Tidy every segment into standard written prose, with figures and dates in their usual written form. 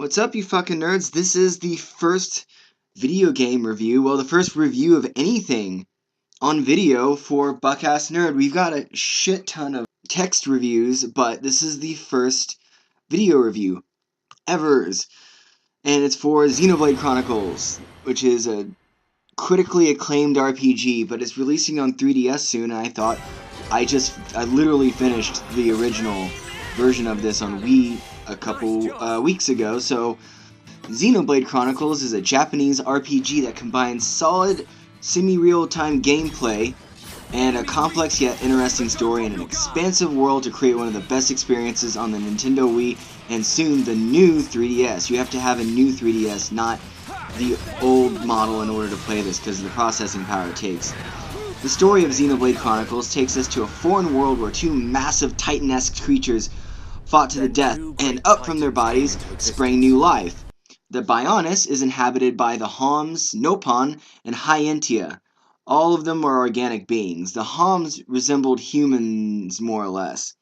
What's up, you fucking nerds? This is the first video game review, well, the first review of anything on video for Buckass Nerd. We've got a shit ton of text reviews, but this is the first video review ever's. And it's for Xenoblade Chronicles, which is a critically acclaimed RPG, but it's releasing on 3DS soon, and I thought I literally finished the original version of this on Wii a couple weeks ago. So Xenoblade Chronicles is a Japanese RPG that combines solid semi-real-time gameplay and a complex yet interesting story in an expansive world to create one of the best experiences on the Nintendo Wii and soon the new 3DS. You have to have a new 3DS, not the old model, in order to play this because of the processing power it takes. The story of Xenoblade Chronicles takes us to a foreign world where two massive titan-esque creatures fought to the death, and up from their bodies sprang new life. The Bionis is inhabited by the Homs, Nopon, and Hyentia. All of them are organic beings. The Homs resembled humans more or less.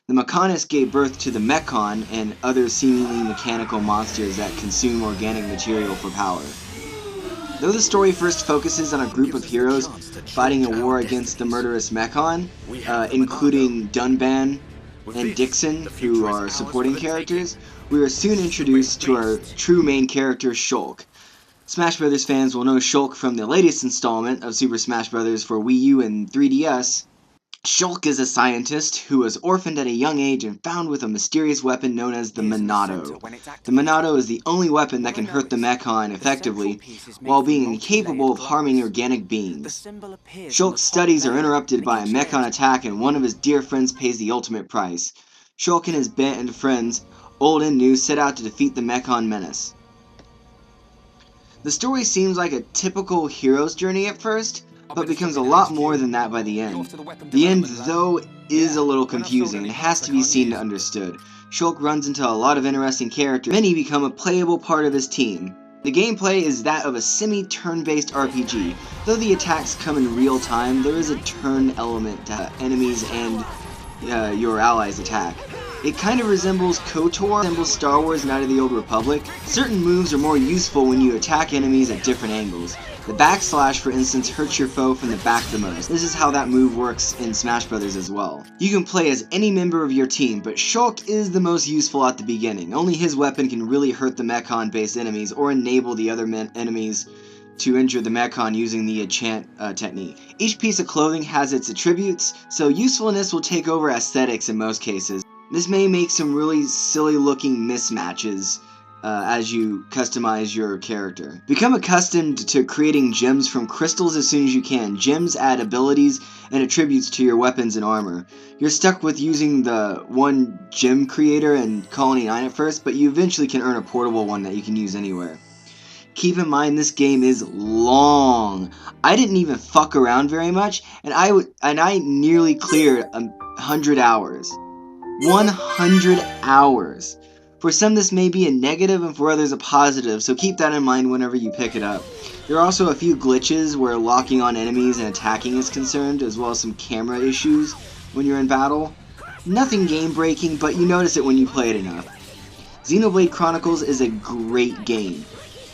The Mechonis gave birth to the Mechon and other seemingly mechanical monsters that consume organic material for power. Though the story first focuses on a group of heroes fighting a war against the murderous Mechon, including Dunban and Dixon, who are supporting characters, we are soon introduced to our true main character, Shulk. Smash Bros. Fans will know Shulk from the latest installment of Super Smash Bros. For Wii U and 3DS. Shulk is a scientist who was orphaned at a young age and found with a mysterious weapon known as the Monado. The Monado is the only weapon that can hurt the Mechon effectively, while being incapable of harming organic beings. Shulk's studies are interrupted by a Mechon attack, and one of his dear friends pays the ultimate price. Shulk and his band friends, old and new, set out to defeat the Mechon menace. The story seems like a typical hero's journey at first, but becomes a lot more than that by the end. The end, though, is a little confusing and has to be seen and understood. Shulk runs into a lot of interesting characters. Many become a playable part of his team. The gameplay is that of a semi-turn-based RPG. Though the attacks come in real time, there is a turn element to enemies and your allies' attack. It kind of resembles KOTOR, resembles Star Wars Knight of the Old Republic. Certain moves are more useful when you attack enemies at different angles. The backslash, for instance, hurts your foe from the back the most. This is how that move works in Smash Bros. As well. You can play as any member of your team, but Shulk is the most useful at the beginning. Only his weapon can really hurt the Mechon-based enemies or enable the other enemies to injure the Mechon using the enchant technique. Each piece of clothing has its attributes, so usefulness will take over aesthetics in most cases. This may make some really silly looking mismatches as you customize your character. Become accustomed to creating gems from crystals as soon as you can. Gems add abilities and attributes to your weapons and armor. You're stuck with using the one gem creator in Colony 9 at first, but you eventually can earn a portable one that you can use anywhere. Keep in mind, this game is long. I didn't even fuck around very much, and I nearly cleared 100 hours. 100 hours. For some this may be a negative and for others a positive, so keep that in mind whenever you pick it up. There are also a few glitches where locking on enemies and attacking is concerned, as well as some camera issues when you're in battle. Nothing game breaking, but you notice it when you play it enough. Xenoblade Chronicles is a great game.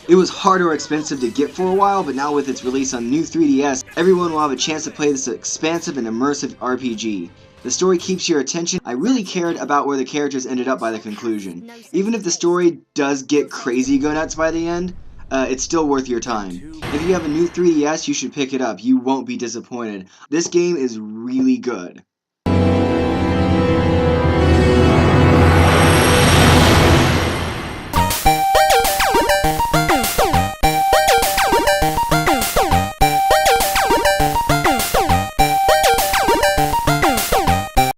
It was hard or expensive to get for a while, but now with its release on new 3DS, everyone will have a chance to play this expansive and immersive RPG. The story keeps your attention. I really cared about where the characters ended up by the conclusion. Even if the story does get crazy go nuts by the end, it's still worth your time. If you have a new 3DS, you should pick it up. You won't be disappointed. This game is really good.